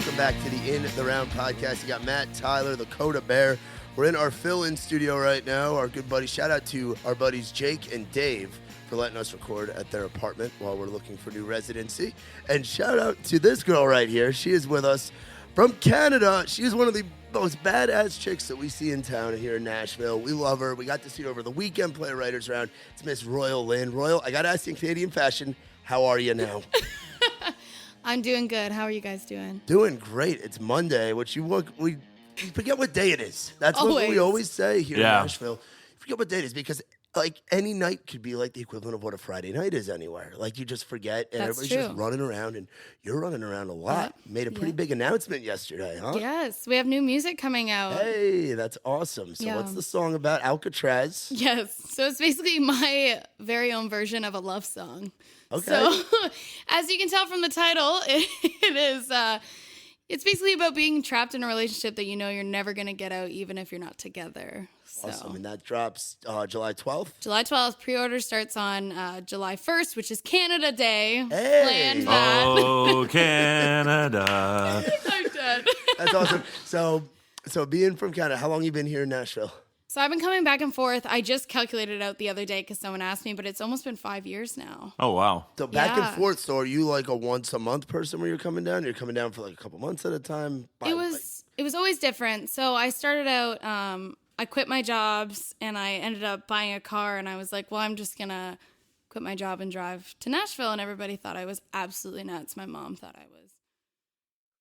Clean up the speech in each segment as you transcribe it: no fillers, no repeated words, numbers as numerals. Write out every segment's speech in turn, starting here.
welcome back to the In the Round podcast. You got Matt, Tyler, the Coda Bear. We're in our fill-in studio right now. Our good buddy, shout out to our buddies Jake and Dave for letting us record at their apartment while we're looking for new residency. And shout out to this girl right here. She is with us from Canada. She is one of the most badass chicks that we see in town here in Nashville. We love her. We got to see her over the weekend, play Writers Round. It's Miss Royale Lynn. Royale, I got to ask you in Canadian fashion, how are you now? I'm doing good. How are you guys doing? Doing great. It's Monday, which we forget what day it is. That's what we always say here in Nashville. You forget what day it is because like any night could be like the equivalent of what a Friday night is anywhere. Like you just forget and everybody's just running around and you're running around a lot. Yep. Made a pretty big announcement yesterday, huh? Yes, we have new music coming out. Hey, that's awesome. So what's the song about? Alcatraz? Yes. So it's basically my very own version of a love song. Okay. So as you can tell from the title, it is it's basically about being trapped in a relationship that you know you're never going to get out even if you're not together. So. Awesome. And that drops July 12th? July 12th. Pre-order starts on July 1st, which is Canada Day. Hey! Planned that. Oh, Canada. I'm dead. That's awesome. So being from Canada, how long you been here in Nashville? So I've been coming back and forth. I just calculated it out the other day because someone asked me, but it's almost been 5 years now. Oh, wow. So back and forth. So are you like a once a month person where you're coming down? You're coming down for like a couple months at a time? It was always different. So I started out, I quit my jobs and I ended up buying a car and I was like, well, I'm just going to quit my job and drive to Nashville. And everybody thought I was absolutely nuts. My mom thought I was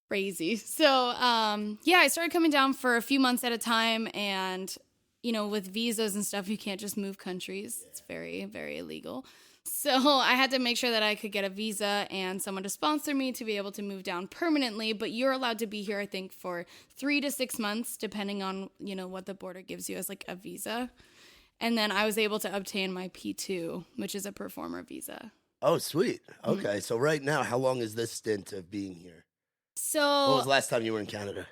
crazy. So, I started coming down for a few months at a time and you know, with visas and stuff, you can't just move countries. It's very, very illegal. So I had to make sure that I could get a visa and someone to sponsor me to be able to move down permanently. But you're allowed to be here, I think, for 3 to 6 months, depending on, you know, what the border gives you as like a visa. And then I was able to obtain my P2, which is a performer visa. Oh, sweet. Okay. So right now, how long is this stint of being here? So when was the last time you were in Canada?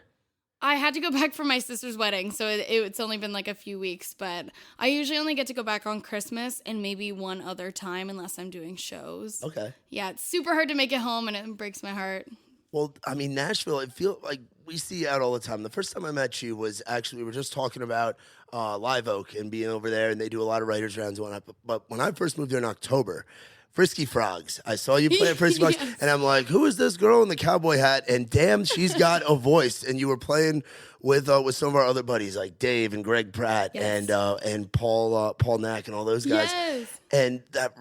I had to go back for my sister's wedding, so it's only been like a few weeks, but I usually only get to go back on Christmas and maybe one other time unless I'm doing shows. Okay. Yeah, it's super hard to make it home, and it breaks my heart. Well, I mean, Nashville, I feel like we see you out all the time. The first time I met you was actually, we were just talking about Live Oak and being over there, and they do a lot of writers' rounds and whatnot. But when I first moved there in October, Frisky Frogs. I saw you play at Frisky Frogs, and I'm like, who is this girl in the cowboy hat? And damn, she's got a voice. And you were playing with some of our other buddies like Dave and Greg Pratt and Paul Knack and all those guys. Yes. And that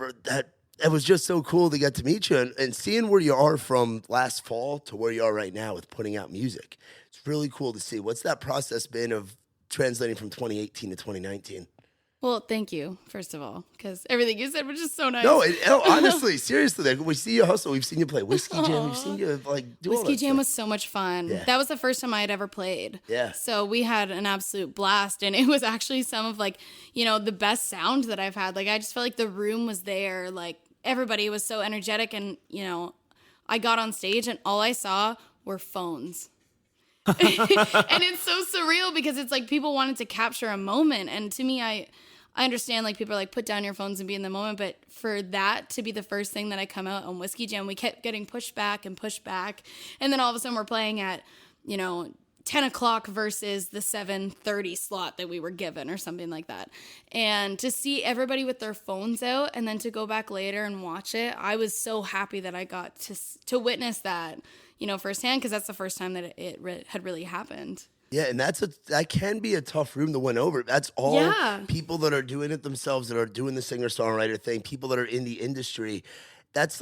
it was just so cool to get to meet you and seeing where you are from last fall to where you are right now with putting out music. It's really cool to see. What's that process been of translating from 2018 to 2019? Well, thank you, first of all, because everything you said was just so nice. No, honestly, seriously, we see you hustle. We've seen you play Whiskey Jam. We've seen you like do all that Whiskey Jam stuff. was so much fun. Yeah. That was the first time I had ever played. Yeah. So we had an absolute blast, and it was actually some of like, you know, the best sound that I've had. Like I just felt like the room was there. Like everybody was so energetic, and you know, I got on stage and all I saw were phones. And it's so surreal because it's like people wanted to capture a moment, and to me, I understand, like, people are like, put down your phones and be in the moment, but for that to be the first thing that I come out on Whiskey Jam, we kept getting pushed back, and then all of a sudden we're playing at, you know, 10 o'clock versus the 7:30 slot that we were given or something like that. And to see everybody with their phones out and then to go back later and watch it, I was so happy that I got to witness that, you know, firsthand, because that's the first time that it had really happened. Yeah, and that can be a tough room to win over. That's all people that are doing it themselves, that are doing the singer-songwriter thing, people that are in the industry. That's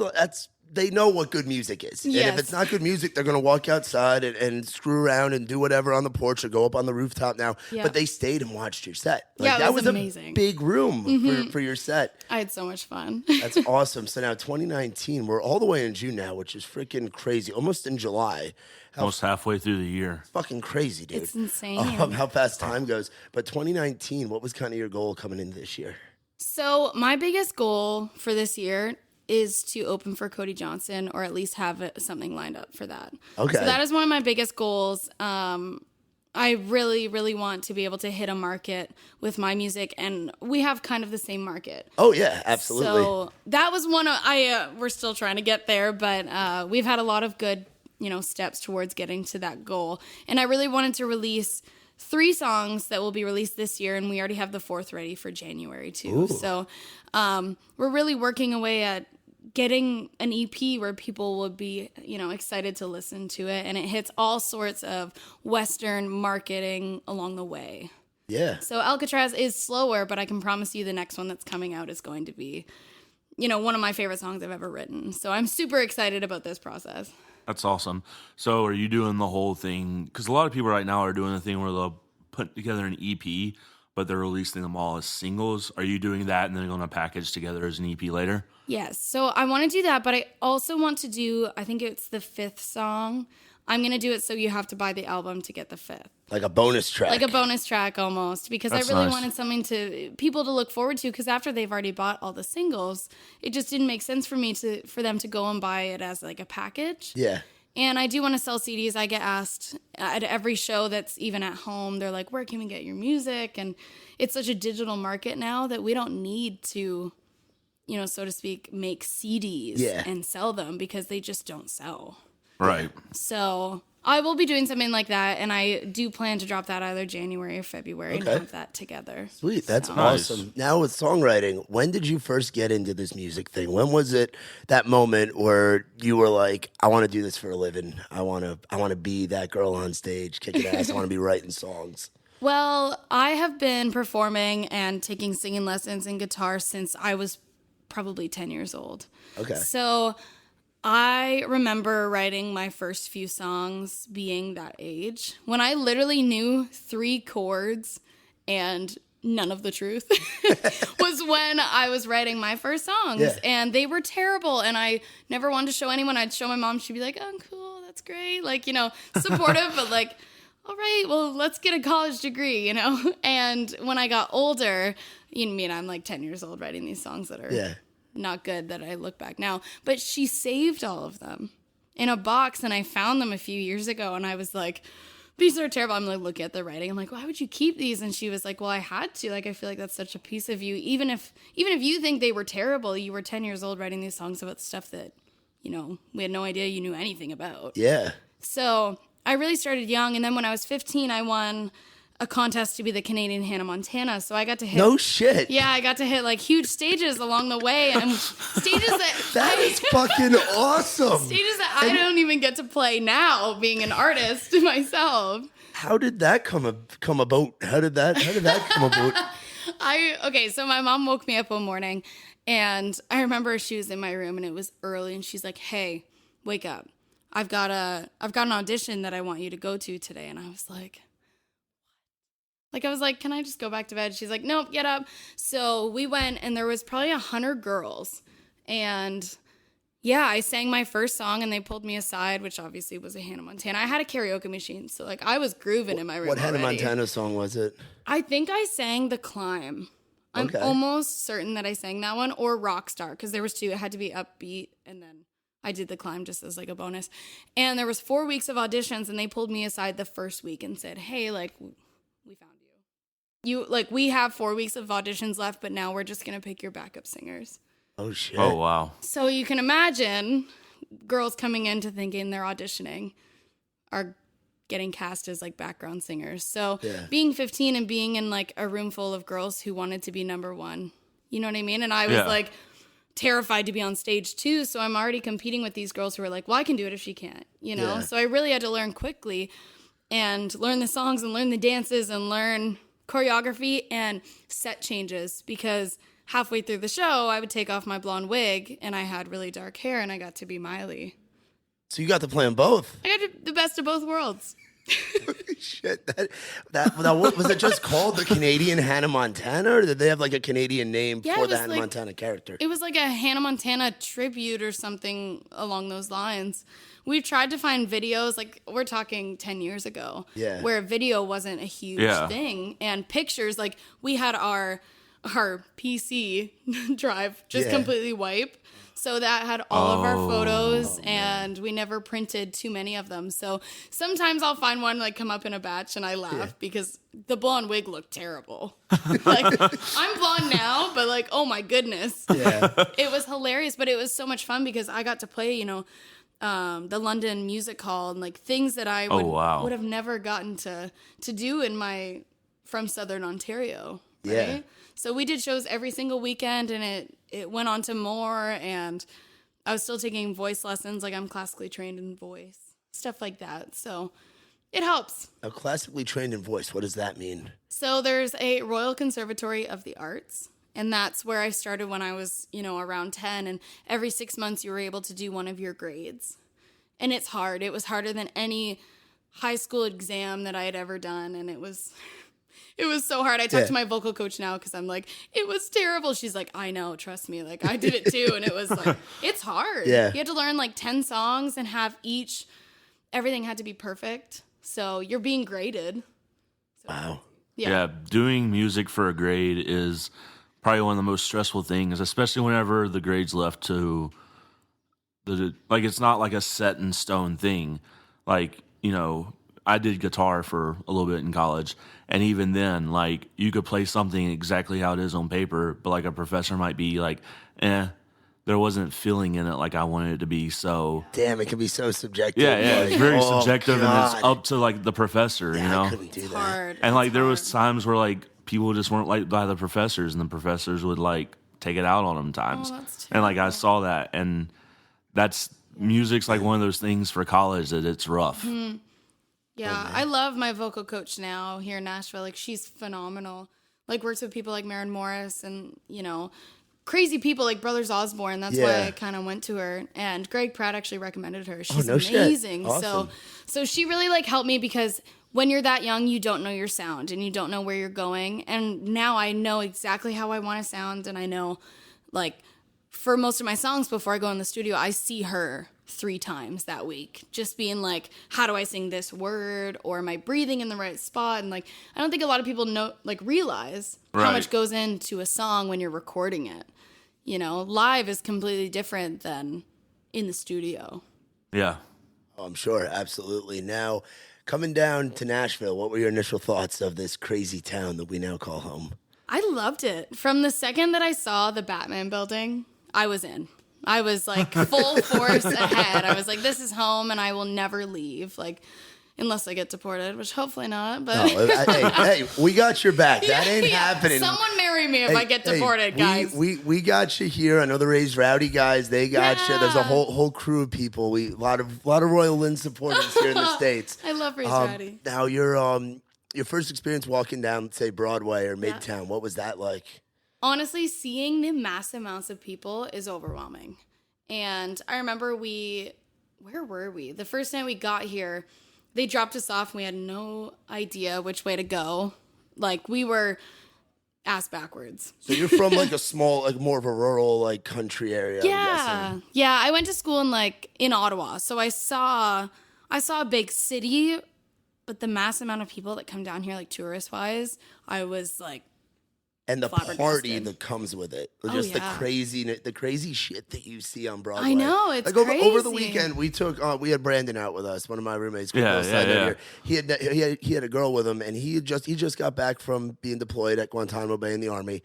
they know what good music is. Yes. And if it's not good music, they're going to walk outside and screw around and do whatever on the porch or go up on the rooftop now. Yeah. But they stayed and watched your set. Like, that was a amazing. big room for your set. I had so much fun. That's awesome. So now 2019, we're all the way in June now, which is freaking crazy. Almost in July. Almost halfway through the year. Fucking crazy, dude. It's insane. How fast time goes. But 2019, what was kind of your goal coming into this year? So my biggest goal for this year is to open for Cody Johnson, or at least have something lined up for that. Okay. So that is one of my biggest goals. I really, really want to be able to hit a market with my music, and we have kind of the same market. Oh, yeah, absolutely. So that was one we're still trying to get there, but we've had a lot of good, steps towards getting to that goal. And I really wanted to release 3 songs that will be released this year, and we already have the 4th ready for January too. Ooh. So we're really working away at getting an EP where people will be, excited to listen to it, and it hits all sorts of Western marketing along the way. Yeah. So Alcatraz is slower, but I can promise you the next one that's coming out is going to be, one of my favorite songs I've ever written. So I'm super excited about this process. That's awesome. So are you doing the whole thing? Because a lot of people right now are doing the thing where they'll put together an EP, but they're releasing them all as singles. Are you doing that and then going to package together as an EP later? Yes. So I want to do that, but I also want to do, I think it's the 5th song. I'm going to do it so you have to buy the album to get the 5th. Like a bonus track. Like a bonus track almost, because That's I really nice. wanted something people to look forward to, because after they've already bought all the singles, it just didn't make sense for me for them to go and buy it as like a package. Yeah. And I do want to sell CDs. I get asked at every show that's even at home, they're like, where can we get your music? And it's such a digital market now that we don't need to, so to speak, make CDs and sell them, because they just don't sell. Right. So I will be doing something like that, and I do plan to drop that either January or February and have that together. Sweet. That's So- awesome. Now with songwriting, when did you first get into this music thing? When was it that moment where you were like, I want to do this for a living. I want to be that girl on stage, kicking ass. I want to be writing songs. Well, I have been performing and taking singing lessons and guitar since I was probably 10 years old. Okay. So I remember writing my first few songs being that age, when I literally knew 3 chords and none of the truth was when I was writing my first songs. Yeah. And they were terrible, and I never wanted to show anyone. I'd show my mom. She'd be like, oh, cool, that's great. Like, supportive, but like, all right, well, let's get a college degree, And when I got older, I'm like 10 years old writing these songs that are not good that I look back now. But she saved all of them in a box, and I found them a few years ago, and I was like, these are terrible. I'm like, looking at the writing. I'm like, why would you keep these? And she was like, well, I had to. Like, I feel like that's such a piece of you. Even if you think they were terrible, you were 10 years old writing these songs about stuff that, we had no idea you knew anything about. Yeah. So I really started young, and then when I was 15, I won a contest to be the Canadian Hannah Montana. So I got to hit... No shit. Yeah, I got to hit like huge stages along the way, and stages That is fucking awesome. stages that I don't even get to play now, being an artist myself. How did that come about? How did that come about? So my mom woke me up one morning, and I remember she was in my room, and it was early, and she's like, "Hey, wake up. I've got an audition that I want you to go to today." And I was like, can I just go back to bed? She's like, nope, get up. So we went, and there was probably 100 girls. And yeah, I sang my first song, and they pulled me aside, which obviously was a Hannah Montana. I had a karaoke machine, so like I was grooving in my room. What Hannah already. Montana song was it? I think I sang The Climb. I'm Okay. almost certain that I sang that one, or Rockstar, because there was 2. It had to be upbeat, and then I did The Climb just as like a bonus. And there was 4 weeks of auditions, and they pulled me aside the first week and said, hey, like, we found you. We have 4 weeks of auditions left, but now we're just going to pick your backup singers. Oh, shit. Oh, wow. So you can imagine girls coming into thinking they're auditioning are getting cast as like background singers. So being 15 and being in like a room full of girls who wanted to be number 1, you know what I mean? And I was like terrified to be on stage too. So I'm already competing with these girls who are like, well, I can do it if she can't, Yeah. So I really had to learn quickly and learn the songs and learn the dances and learn choreography and set changes, because halfway through the show, I would take off my blonde wig and I had really dark hair and I got to be Miley. So you got to play them both. I got the best of both worlds. Shit, that was it just called the Canadian Hannah Montana, or did they have like a Canadian name Yeah, for it the was Hannah like- Montana character? It was like a Hannah Montana tribute or something along those lines. We tried to find videos, like we're talking 10 years ago, where video wasn't a huge thing, and pictures, like we had our PC drive just completely wiped. So that had all of our photos, and we never printed too many of them. So sometimes I'll find one like come up in a batch, and I laugh because the blonde wig looked terrible. Like I'm blonde now, but like, oh my goodness. Yeah. It was hilarious, but it was so much fun because I got to play, the London Music Hall, and like things that I would have never gotten to do from Southern Ontario. Right? Yeah. So we did shows every single weekend, and it went on to more, and I was still taking voice lessons. Like, I'm classically trained in voice, stuff like that. So it helps. Now, classically trained in voice, what does that mean? So there's a Royal Conservatory of the Arts, and that's where I started when I was, around 10, and every 6 months you were able to do one of your grades. And it's hard. It was harder than any high school exam that I had ever done, and it was so hard. I talk to my vocal coach now because I'm like, it was terrible. She's like, I know, trust me. Like, I did it too. And it was like, it's hard. Yeah. You had to learn like 10 songs and have everything had to be perfect. So you're being graded. So, wow. Yeah. Doing music for a grade is probably one of the most stressful things, especially whenever the grade's left to it's not like a set in stone thing. Like, I did guitar for a little bit in college, and even then, like, you could play something exactly how it is on paper, but like a professor might be like, there wasn't feeling in it like I wanted it to be. So damn, it can be so subjective. Yeah, like, it's very subjective, and it's up to like the professor. I couldn't do that. Hard. And like there was times where like people just weren't liked by the professors, and the professors would like take it out on them times. That's and like I saw that, and music's like one of those things for college that it's rough. Mm-hmm. Yeah, I love my vocal coach now here in Nashville. Like, she's phenomenal. Like, works with people like Maren Morris and, crazy people like Brothers Osborne. That's why I kind of went to her. And Greg Pratt actually recommended her. She's amazing. Shit. Awesome. So she really like helped me, because when you're that young, you don't know your sound and you don't know where you're going. And now I know exactly how I want to sound. And I know, like, for most of my songs before I go in the studio, I see her 3 times that week, just being like, how do I sing this word, or am I breathing in the right spot? And like, I don't think a lot of people realize how much goes into a song when you're recording it. Live is completely different than in the studio. Yeah. Oh, I'm sure, absolutely. Now, coming down to Nashville, what were your initial thoughts of this crazy town that we now call home? I loved it. From the second that I saw the Batman building, I was in. I was like full force ahead. I was like, this is home and I will never leave. Like, unless I get deported, which hopefully not. But hey, we got your back. That ain't happening. Someone marry me if I get deported, guys. We got you here. I know the Raised Rowdy guys. They got you. There's a whole crew of people. A lot of Royale Lynn supporters here in the States. I love Raised Rowdy. Now, your first experience walking down, say, Broadway or Midtown, what was that like? Honestly, seeing the massive amounts of people is overwhelming. And I remember where were we? The first night we got here, they dropped us off and we had no idea which way to go. Like, we were ass backwards. So you're from like a small, like more of a rural, like country area. Yeah. I'm guessing. Yeah. I went to school in Ottawa. So I saw a big city, but the mass amount of people that come down here, like tourist wise, I was like, and the party that comes with it, just the crazy shit that you see on Broadway. I know, it's like crazy. over the weekend, we had Brandon out with us, one of my roommates. Here. He had a girl with him, and he just got back from being deployed at Guantanamo Bay in the Army,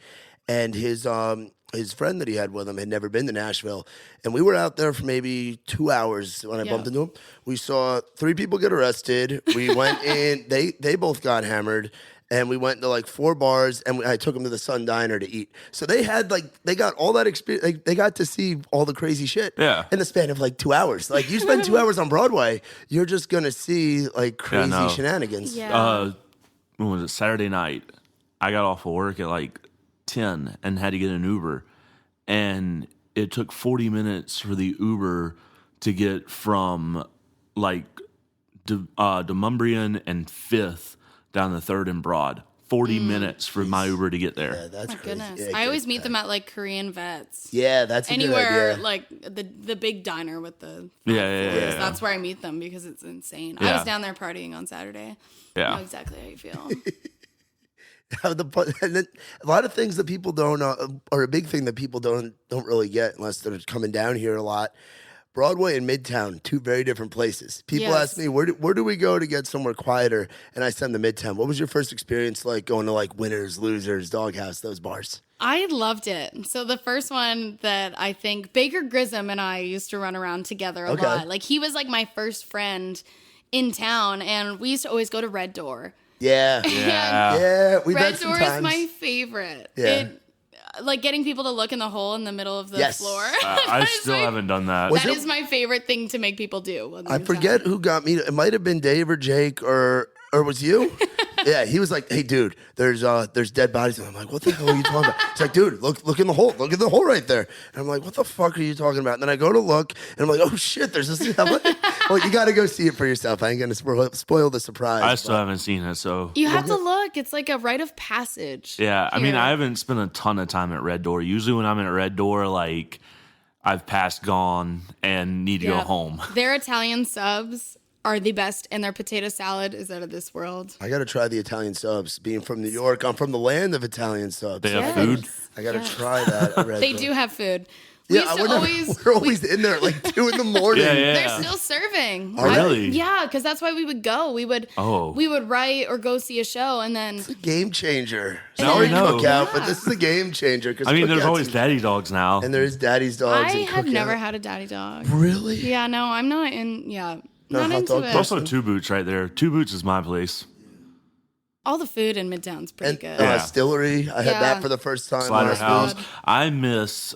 and his friend that he had with him had never been to Nashville, and we were out there for maybe 2 hours when I bumped into him. We saw 3 people get arrested. We went in. They both got hammered. And we went to like 4 bars, and I took them to the Sun Diner to eat. So they got all that experience. They got to see all the crazy shit in the span of like 2 hours. Like, you spend 2 hours on Broadway, you're just gonna see like crazy shenanigans. Yeah. When was it? Saturday night. I got off of work at like 10 and had to get an Uber, and it took 40 minutes for the Uber to get from like Demumbrian and 5th down the 3rd and Broad. 40 minutes for my Uber to get there. Yeah, that's crazy. Goodness. Yeah, I always meet them at like Korean vets. Yeah, that's a anywhere good idea. like the big diner with the yeah. That's where I meet them because it's insane. I was down there partying on Saturday. Yeah, I know exactly how you feel. And then a lot of things that people don't, or a big thing that people don't really get unless they're coming down here a lot. Broadway and Midtown, two very different places. People Yes. ask me, where do we go to get somewhere quieter? And I send them Midtown. What was your first experience like going to like Winners, Losers, Doghouse, those bars? I loved it. So the first one that I think Baker Grissom and I used to run around together a lot. Like he was like my first friend in town, and we used to always go to Red Door. Yeah. Yeah. We've Red had some Door is times. my favorite. Yeah. Like getting people to look in the hole in the middle of the Yes. floor. I still haven't done that. That is my favorite thing to make people do. I forget who got me. It might have been Dave or Jake or was you? Yeah, he was like, "Hey, dude, there's dead bodies." And I'm like, "What the hell are you talking about?" He's like, "Dude, look in the hole. Look at the hole right there." And I'm like, "What the fuck are you talking about?" And then I go to look, and I'm like, "Oh shit, there's this." I'm like, well, you got to go see it for yourself. I ain't gonna spoil the surprise. I still haven't seen it, so You have to look. It's like a rite of passage. yeah. I mean, here. I haven't spent a ton of time at Red Door. Usually, when I'm at Red Door, like I've passed gone and need to go Yeah. home. Their Italian subs are the best, and their potato salad is out of this world. I got to try the Italian subs. Being from New York, I'm from the land of Italian subs. They have Yes. food. I got to try that. At Red They Door. do have food. We Yeah, used to we're always in there at like 2 a.m. Yeah, They're yeah. still serving. Oh, really? Yeah, because that's why we would go. We would write or go see a show, and then It's a game changer. Now Sorry, we know. Cookout, but Yeah. this is a game changer. 'Cause I mean, there's Cookout's always in- daddy dogs now. and there's Daddy's dogs. I and have Cookout. never had a daddy dog. Really? Yeah, no, I'm not in. Yeah, No not hot into dog it. There's also Two Boots right there. Two Boots is my place. All the food in Midtown's pretty And good. Yeah. Distillery. I had Yeah. that for the first time. Slider last House. week. I miss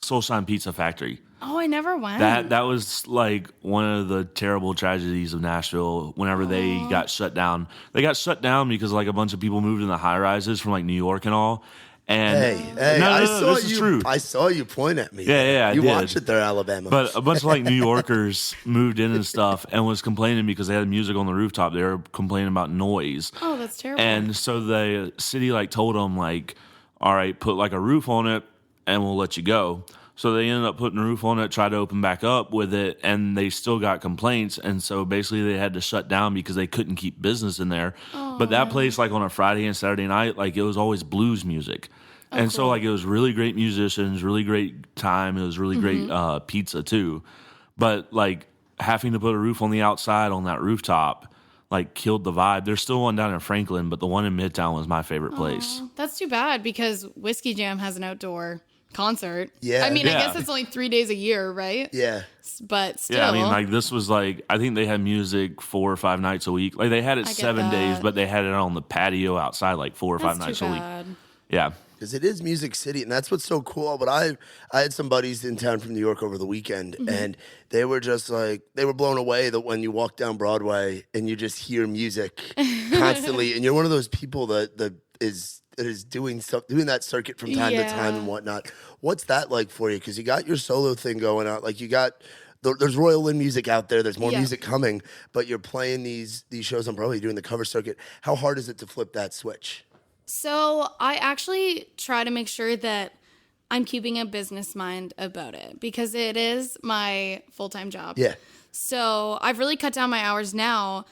Soulshine Pizza Factory. Oh, I never went. That was like one of the terrible tragedies of Nashville whenever they got shut down. They got shut down because like a bunch of people moved in the high rises from like New York and all. And Hey, no, I saw this you. is true. I saw you point at me. Yeah, I You did. watch it there, Alabama. But a bunch of like New Yorkers moved in and stuff and was complaining because they had music on the rooftop. They were complaining about noise. Oh, that's terrible. And so the city like told them like, all right, put like a roof on it and we'll let you go. So they ended up putting a roof on it, tried to open back up with it, and they still got complaints. And so basically they had to shut down because they couldn't keep business in there. But that place, like on a Friday and Saturday night, like it was always blues music. And so like it was really great musicians, really great time. It was really great pizza too. But like having to put a roof on the outside on that rooftop like killed the vibe. There's still one down in Franklin, but the one in Midtown was my favorite place. That's too bad because Whiskey Jam has an outdoor concert. Yeah. I mean, I Yeah. guess it's only 3 days a year, right? yeah. But still. Yeah, I mean, like this was like I think they had music 4 or 5 nights a week. Like they had it I get 7 days, that. but they had it on the patio outside like 4 or 5 that's nights too a week. bad. Yeah, Because it is Music City, and that's what's so cool. But I had some buddies in town from New York over the weekend, and they were just like, they were blown away that when you walk down Broadway and you just hear music constantly, and you're one of those people that is doing that circuit from time to time and whatnot. What's that like for you? Because you got your solo thing going on, like you got. There's Royale Lynn music out there. There's more music coming, but you're playing these shows on Broadway, doing the cover circuit. How hard is it to flip that switch? So I actually try to make sure that I'm keeping a business mind about it because it is my full-time job. Yeah. So I've really cut down my hours now,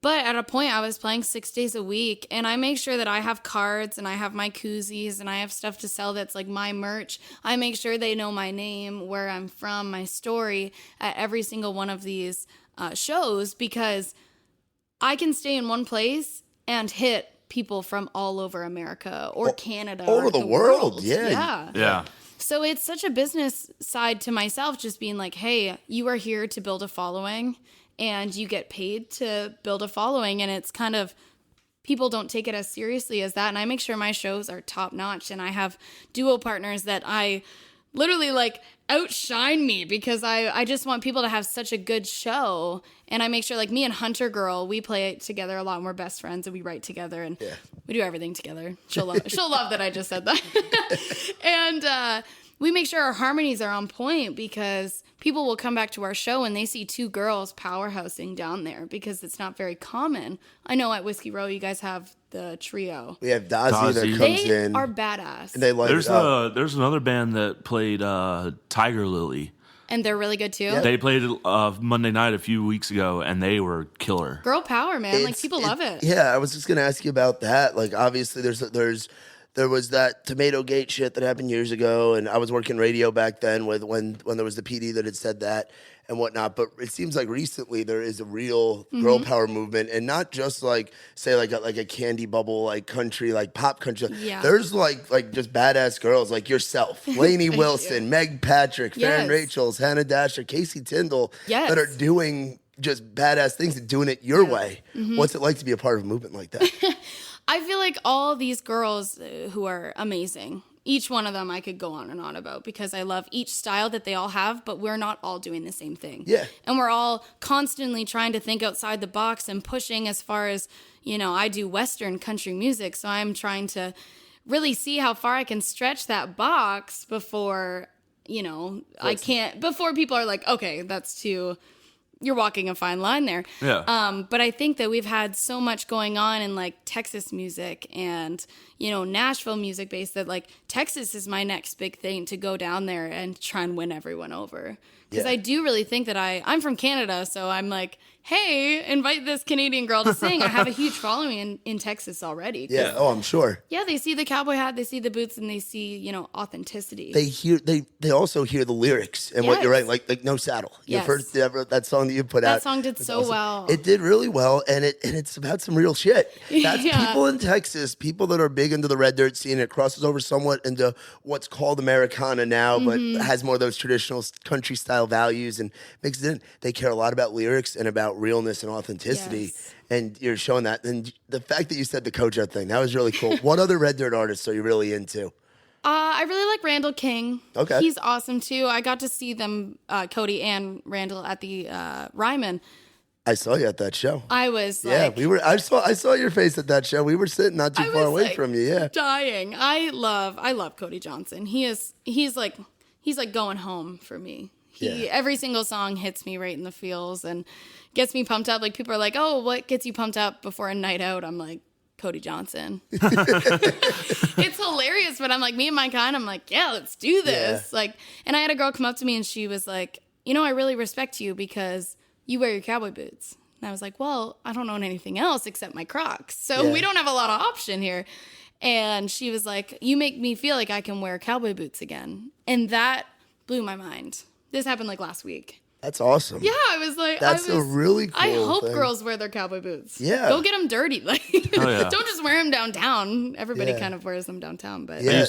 but at a point I was playing 6 days a week, and I make sure that I have cards and I have my koozies and I have stuff to sell that's like my merch. I make sure they know my name, where I'm from, my story at every single one of these shows because I can stay in one place and hit people from all over America or Canada. all over or the world, yeah. Yeah. yeah. So it's such a business side to myself, just being like, hey, you are here to build a following and you get paid to build a following. And it's kind of, people don't take it as seriously as that. And I make sure my shows are top notch. And I have duo partners that I literally like outshine me because I just want people to have such a good show. And I make sure like me and Hunter Girl, we play together a lot and we're best friends and we write together and we do everything together. She'll love that I just said that. And we make sure our harmonies are on point because people will come back to our show and they see 2 girls powerhousing down there because it's not very common. I know at Whiskey Row you guys have the trio. We have Dazzy that Dazzy. comes They in. are badass. And they light There's it up. there's another band that played Tiger Lily. And they're really good too. They played Monday night a few weeks ago, and they were killer. Girl power, man. Like people love it. Yeah, I was just gonna ask you about that. Like, obviously, there's there was that Tomato Gate shit that happened years ago, and I was working radio back then with when there was the PD that had said that and whatnot. But it seems like recently there is a real girl power movement, and not just like say like a candy bubble like country like pop country. Yeah. There's like just badass girls like yourself, Lainey Wilson, Meg Patrick, Farron Yes. Rachels, Hannah Dasher, Casey Tyndall, Yes. that are doing just badass things and doing it your way. What's it like to be a part of a movement like that? I feel like all these girls who are amazing, each one of them I could go on and on about because I love each style that they all have, but we're not all doing the same thing. Yeah. And we're all constantly trying to think outside the box and pushing as far as, I do Western country music, so I'm trying to really see how far I can stretch that box before, before people are like, okay, that's too... You're walking a fine line there. Yeah. But I think that we've had so much going on in like Texas music and, Nashville music based that like Texas is my next big thing to go down there and try and win everyone over. Because I do really think that I'm from Canada, so I'm like, hey, invite this Canadian girl to sing. I have a huge following in Texas already. Yeah, I'm sure. Yeah, they see the cowboy hat, they see the boots, and they see, authenticity. They also hear the lyrics and what you're writing, like No Saddle. Yes. That song that you put out. That song did so well. It did really well, and it's about some real shit. That's Yeah. people in Texas, people that are big into the red dirt scene. It crosses over somewhat into what's called Americana now, but has more of those traditional country style values and mixes it in. They care a lot about lyrics and about realness and authenticity. Yes. And you're showing that. And the fact that you said the Kojo thing, that was really cool. What other red dirt artists are you really into? I really like Randall King. Okay. He's awesome too. I got to see them, Cody and Randall, at the Ryman. I saw you at that show. I was Yeah, like, I saw your face at that show. We were sitting not too I far was, away like, from you. Yeah. dying. I love Cody Johnson. He's like going home for me. Every single song hits me right in the feels and gets me pumped up. Like people are like, "Oh, what gets you pumped up before a night out?" I'm like, Cody Johnson. It's hilarious, but I'm like, me and my kind, I'm like, yeah, let's do this. Yeah. Like, and I had a girl come up to me and she was like, I really respect you because you wear your cowboy boots. And I was like, well, I don't own anything else except my Crocs. So we don't have a lot of option here. And she was like, you make me feel like I can wear cowboy boots again. And that blew my mind. This happened like last week. That's awesome. Yeah, I was like, That's a really cool I hope thing. Girls wear their cowboy boots. Yeah. Go get them dirty. Like, yeah. don't just wear them downtown. Everybody Yeah. kind of wears them downtown, but Yeah.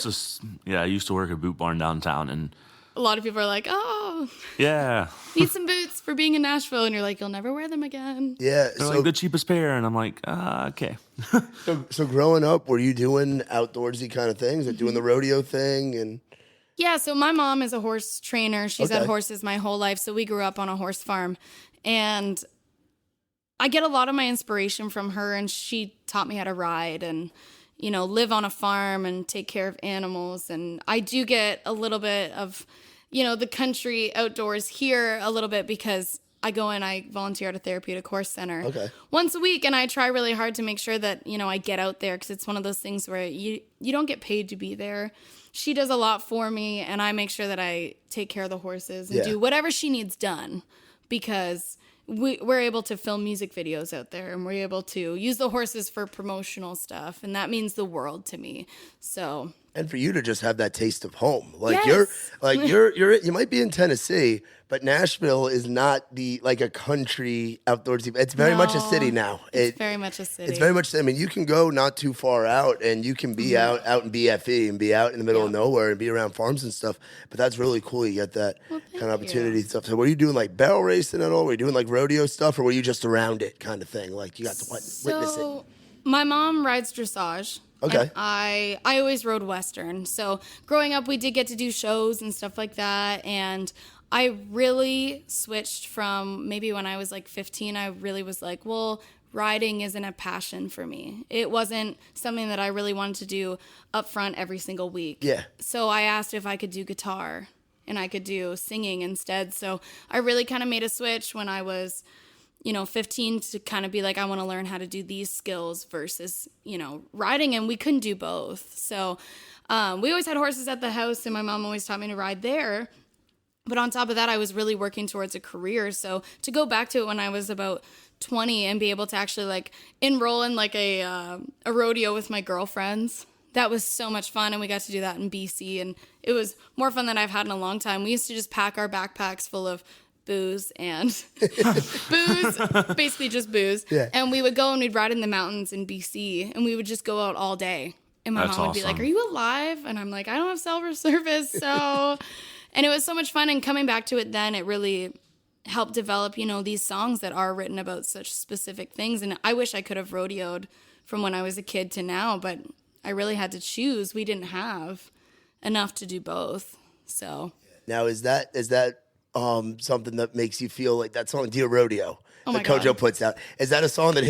I used to work at Boot Barn downtown, and a lot of people are like, oh, yeah, need some boots for being in Nashville. And you're like, you'll never wear them again. Yeah. they're like the cheapest pair, and I'm like, okay. So growing up, were you doing outdoorsy kind of things, like doing the rodeo thing? And Yeah, so my mom is a horse trainer. She's Okay. had horses my whole life, so we grew up on a horse farm. And I get a lot of my inspiration from her, and she taught me how to ride and, live on a farm and take care of animals. And I do get a little bit of, the country outdoors here a little bit because I go and I volunteer at a therapeutic horse center once a week, and I try really hard to make sure that, I get out there because it's one of those things where you don't get paid to be there. She does a lot for me, and I make sure that I take care of the horses and do whatever she needs done because we're able to film music videos out there, and we're able to use the horses for promotional stuff, and that means the world to me. So, and for you to just have that taste of home, like Yes. you might be in Tennessee, but Nashville is not like a country outdoorsy. It's very much a city now. It's very much a city. It's very much. I mean, you can go not too far out, and you can be out in BFE and be out in the middle of nowhere and be around farms and stuff. But that's really cool. You get that kind of opportunity and stuff. So, were you doing like barrel racing at all? Were you doing like rodeo stuff, or were you just around it kind of thing? Like you got to witness it. So, my mom rides dressage. Okay. And I always rode Western. So growing up, we did get to do shows and stuff like that. And I really switched from maybe when I was like 15, I really was like, well, riding isn't a passion for me. It wasn't something that I really wanted to do up front every single week. Yeah. So I asked if I could do guitar and I could do singing instead. So I really kind of made a switch when I was 15 to kind of be like, I want to learn how to do these skills versus, riding, and we couldn't do both. So we always had horses at the house, and my mom always taught me to ride there. But on top of that, I was really working towards a career. So to go back to it when I was about 20 and be able to actually like enroll in like a rodeo with my girlfriends, that was so much fun. And we got to do that in BC. And it was more fun than I've had in a long time. We used to just pack our backpacks full of booze and basically just booze. Yeah. And we would go and we'd ride in the mountains in BC and we would just go out all day. And my mom would be like, "Are you alive?" And I'm like, "I don't have cell service." So, and it was so much fun. And coming back to it then, it really helped develop, these songs that are written about such specific things. And I wish I could have rodeoed from when I was a kid to now, but I really had to choose. We didn't have enough to do both. So now is that something that makes you feel like that song Dear Rodeo that Kojo puts out? Is that a song that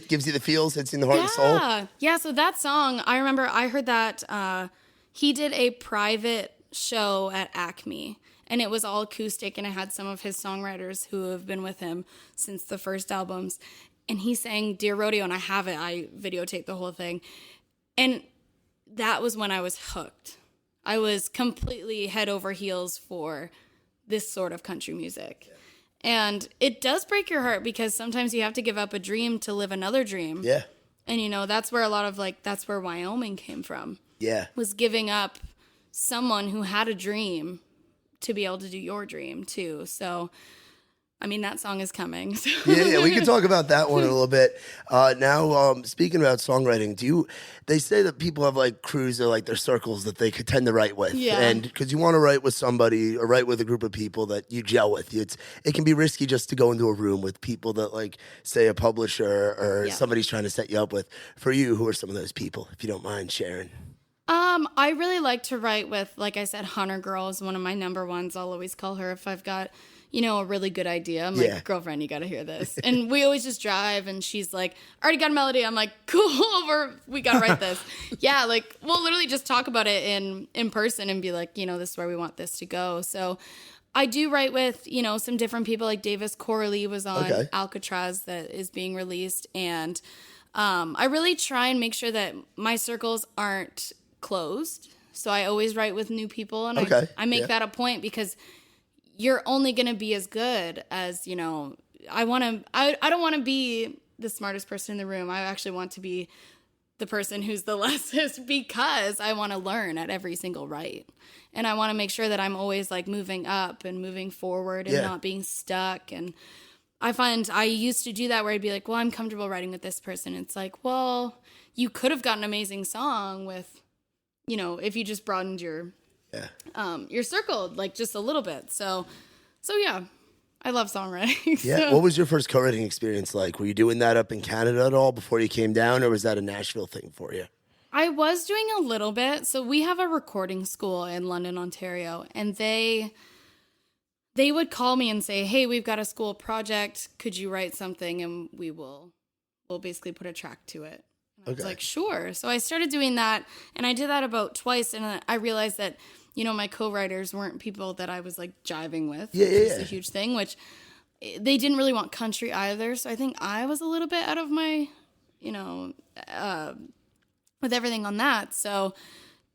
gives you the feels, hits you in the heart and soul? Yeah, so that song, I remember I heard that he did a private show at Acme, and it was all acoustic, and it had some of his songwriters who have been with him since the first albums. And he sang Dear Rodeo, and I have it. I videotaped the whole thing. And that was when I was hooked. I was completely head over heels for this sort of country music. Yeah. And it does break your heart because sometimes you have to give up a dream to live another dream. Yeah. And, that's where a lot of, that's where Wyoming came from. Yeah. Was giving up someone who had a dream to be able to do your dream, too. So, I mean, that song is coming. So. Yeah, we can talk about that one in a little bit. Now, speaking about songwriting, they say that people have like crews or like their circles that they could tend to write with. Yeah. And because you want to write with somebody or write with a group of people that you gel with. It can be risky just to go into a room with people that like, say, a publisher or somebody's trying to set you up with. For you, who are some of those people, if you don't mind sharing? I really like to write with, like I said, Hunter Girl is one of my number ones. I'll always call her if I've got a really good idea. I'm like, "Girlfriend, you got to hear this." And we always just drive, and she's like, "Already got a melody." I'm like, "Cool, we got to write this." Yeah, like, we'll literally just talk about it in person and be like, this is where we want this to go. So I do write with, some different people, like Davis Corley was on Alcatraz that is being released. And I really try and make sure that my circles aren't closed. So I always write with new people, and I make that a point because you're only going to be as good as, I don't want to be the smartest person in the room. I actually want to be the person who's the lessest because I want to learn at every single write. And I want to make sure that I'm always like moving up and moving forward and not being stuck. And I find I used to do that where I'd be like, well, I'm comfortable writing with this person. It's like, well, you could have got an amazing song with, if you just broadened your circle like just a little bit. So yeah, I love songwriting. Yeah. So. What was your first co-writing experience like? Were you doing that up in Canada at all before you came down, or was that a Nashville thing for you? I was doing a little bit. So we have a recording school in London, Ontario, and they would call me and say, "Hey, we've got a school project. Could you write something?" And we'll basically put a track to it. I was like, sure. So I started doing that, and I did that about twice, and I realized that, my co-writers weren't people that I was, like, jiving with. Yeah, which is a huge thing, which they didn't really want country either, so I think I was a little bit out of my, with everything on that. So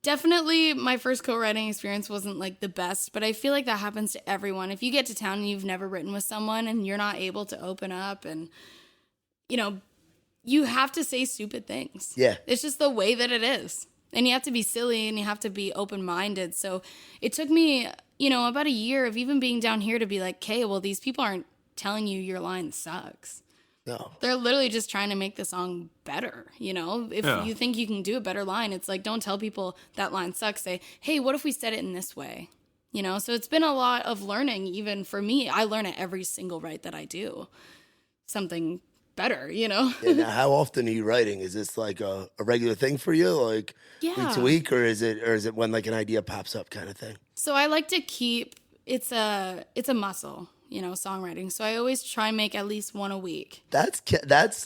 definitely my first co-writing experience wasn't, like, the best, but I feel like that happens to everyone. If you get to town and you've never written with someone and you're not able to open up and, you have to say stupid things. Yeah. It's just the way that it is. And you have to be silly and you have to be open-minded. So it took me, about a year of even being down here to be like, okay, well, these people aren't telling you your line sucks. No. They're literally just trying to make the song better, If you think you can do a better line, it's like, don't tell people that line sucks. Say, hey, what if we said it in this way? So it's been a lot of learning, even for me. I learn at every single write that I do. Something better, Yeah, now how often are you writing? Is this like a regular thing for you, like week to week, or is it when like an idea pops up kind of thing? So I like to keep it's a muscle, songwriting. So I always try and make at least one a week. That's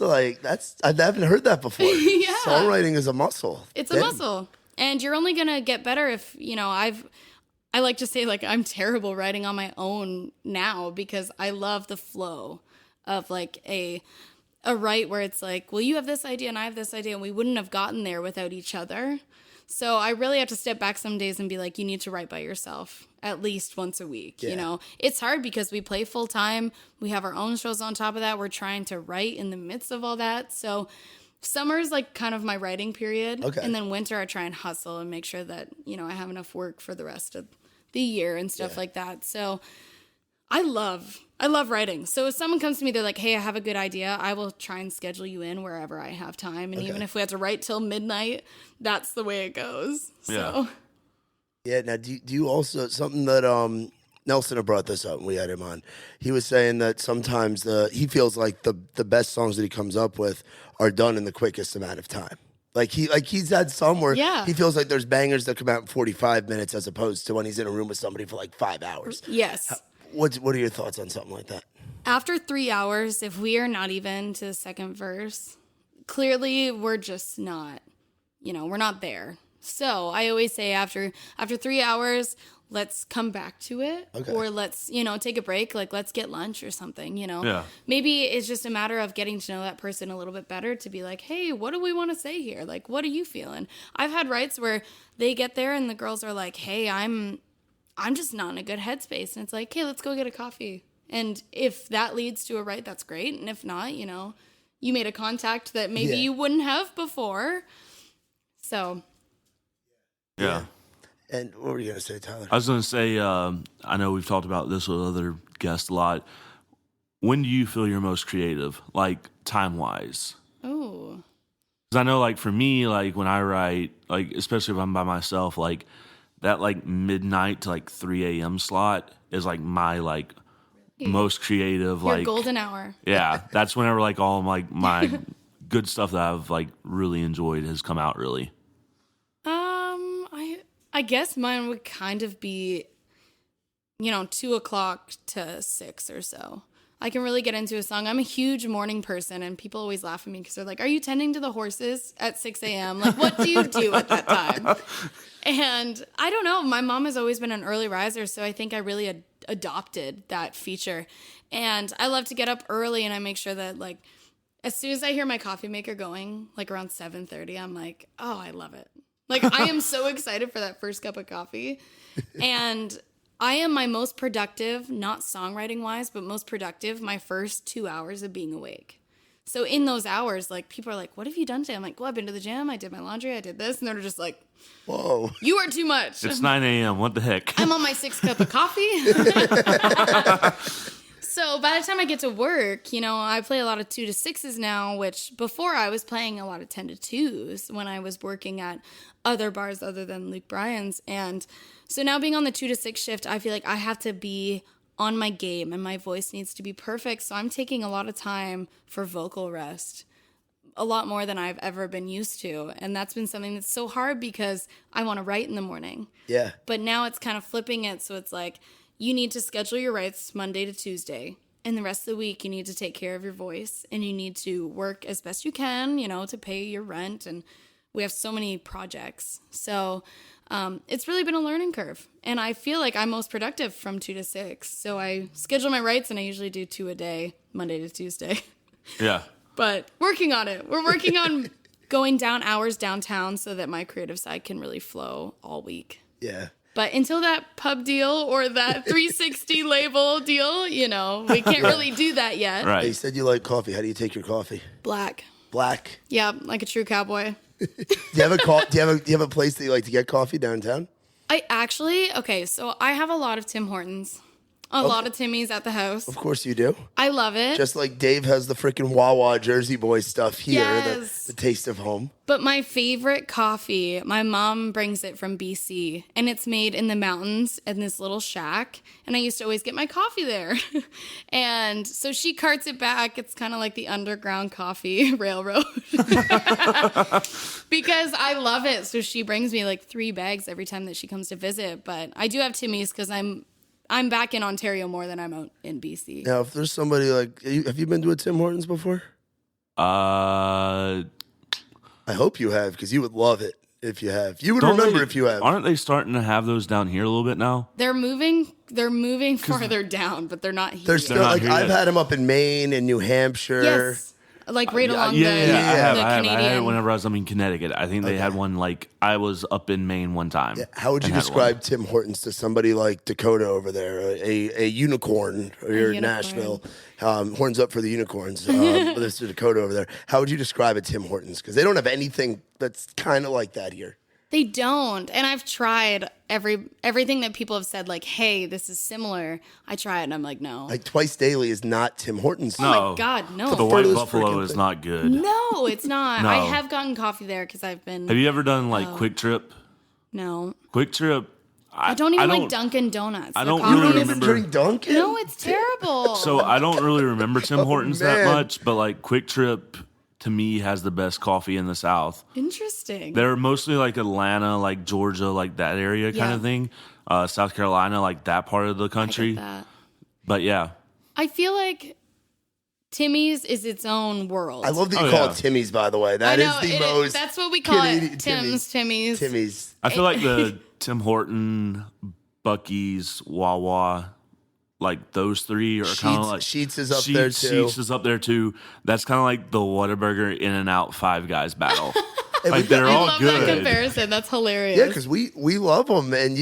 I haven't heard that before. Yeah. Songwriting is a muscle. It's a muscle, and you're only gonna get better if I like to say like I'm terrible writing on my own now because I love the flow of like a write where it's like, well, you have this idea and I have this idea and we wouldn't have gotten there without each other. So I really have to step back some days and be like, you need to write by yourself at least once a week. Yeah. It's hard because we play full time. We have our own shows on top of that. We're trying to write in the midst of all that. So Summer's like kind of my writing period. Okay. And then winter I try and hustle and make sure that, I have enough work for the rest of the year and stuff like that. So I love writing. So if someone comes to me, they're like, hey, I have a good idea. I will try and schedule you in wherever I have time. And even if we have to write till midnight, that's the way it goes. So. Yeah. Now, do you also, something that Nelson had brought this up when we had him on. He was saying that sometimes he feels like the best songs that he comes up with are done in the quickest amount of time. Like he's had some where he feels like there's bangers that come out in 45 minutes as opposed to when he's in a room with somebody for like 5 hours. Yes. What are your thoughts on something like that? After 3 hours, if we are not even to the second verse, clearly we're just not, we're not there. So I always say after 3 hours, let's come back to it. Okay. Or let's, take a break. Like, let's get lunch or something, Yeah. Maybe it's just a matter of getting to know that person a little bit better to be like, hey, what do we want to say here? Like, what are you feeling? I've had writes where they get there and the girls are like, hey, I'm just not in a good headspace. And it's like, hey, let's go get a coffee. And if that leads to a write, that's great. And if not, you made a contact that maybe you wouldn't have before. So. Yeah. And what were you going to say, Tyler? I was going to say, I know we've talked about this with other guests a lot. When do you feel you're most creative, like time-wise? Oh. Because I know, like, for me, like, when I write, like, especially if I'm by myself, like, that, like, midnight to, like, 3 a.m. slot is, like, my, like, most creative, Your like... golden hour. Yeah, that's whenever, like, all, like, my good stuff that I've, like, really enjoyed has come out, really. I guess mine would kind of be, 2 o'clock to 6 or so. I can really get into a song. I'm a huge morning person, and people always laugh at me because they're like, are you tending to the horses at 6 a.m.? Like, what do you do at that time? And I don't know. My mom has always been an early riser, so I think I really adopted that feature. And I love to get up early, and I make sure that, like, as soon as I hear my coffee maker going, like around 7:30, I'm like, oh, I love it. Like, I am so excited for that first cup of coffee. And I am my most productive, not songwriting-wise, but most productive my first 2 hours of being awake. So in those hours, like, people are like, what have you done today? I'm like, well, I've been to the gym. I did my laundry. I did this. And they're just like, whoa, you are too much. It's 9 a.m. What the heck? I'm on my 6th cup of coffee. So by the time I get to work, I play a lot of 2 to 6s now, which before I was playing a lot of 10 to 2s when I was working at other bars other than Luke Bryan's. And so now being on the 2 to 6 shift, I feel like I have to be on my game and my voice needs to be perfect. So I'm taking a lot of time for vocal rest, a lot more than I've ever been used to. And that's been something that's so hard because I want to write in the morning. Yeah. But now it's kind of flipping it. So it's like, you need to schedule your writes Monday to Tuesday. And the rest of the week, you need to take care of your voice. And you need to work as best you can, to pay your rent. And we have so many projects. So it's really been a learning curve. And I feel like I'm most productive from 2 to 6. So I schedule my writes and I usually do 2 a day, Monday to Tuesday. Yeah. But working on it. We're working on going down hours downtown so that my creative side can really flow all week. Yeah. But until that pub deal or that 360 label deal, we can't really do that yet. Right. You said you like coffee. How do you take your coffee? Black. Black? Yeah, like a true cowboy. Do you have a place that you like to get coffee downtown? So I have a lot of Tim Hortons. A lot of Timmy's at the house. Of course you do. I love it. Just like Dave has the freaking Wawa Jersey Boy stuff here, yes. the taste of home. But my favorite coffee, my mom brings it from BC, and it's made in the mountains in this little shack, and I used to always get my coffee there. And so she carts it back. It's kind of like the underground coffee railroad. Because I love it. So she brings me like 3 bags every time that she comes to visit. But I do have Timmy's because I'm back in Ontario more than I'm out in BC. Now, if there's somebody like, have you been to a Tim Hortons before? I hope you have, because you would love it if you have. You would remember if you have. Aren't they starting to have those down here a little bit now? They're moving farther down, but they're not here. They're still not like here I've yet. had them up in Maine and New Hampshire. Yes. like right along I the had Canadian. it whenever I was in Connecticut. I think they had one like I was up in Maine one time. Yeah. How would you describe Tim Hortons to somebody like Dakota over there, a unicorn, or you're in Nashville? Horns up for the unicorns. This is Dakota over there. How would you describe a Tim Hortons? Because they don't have anything that's kind of like that here. They don't. And I've tried everything that people have said, like, hey, this is similar. I try it and I'm like, no. Like Twice Daily is not Tim Hortons. No. Oh my God, no. The White Those Buffalo freaking is thing. not good. No, it's not. No. I have gotten coffee there because I've been. Have you ever done like Quick Trip? No. Quick Trip. I don't even like Dunkin' Donuts. I The don't coffee really is- You never remember- drink Dunkin'? No, it's terrible. So I don't really remember Tim Hortons that man. much, but like Quick Trip to me has the best coffee in the South. Interesting. They're mostly like Atlanta, like Georgia, like that area kind Yeah. of thing. South Carolina, like that part of the I country. get that. But yeah, I feel like Timmy's is its own world. I love that you Oh, call yeah. it Timmy's, by the way. I That is know, the it most. that's what we call Canadian- it. Timmy's. Timmy's. I feel like the Tim Horton, Buc-ee's, Wawa, like those three are kind of like Sheetz is up there, too. Sheetz is up there too. That's kind of like the Whataburger, In-N-Out, Five Guys battle. Hey, like we- they're I all love good. that comparison. That's hilarious. Yeah, because we love them, and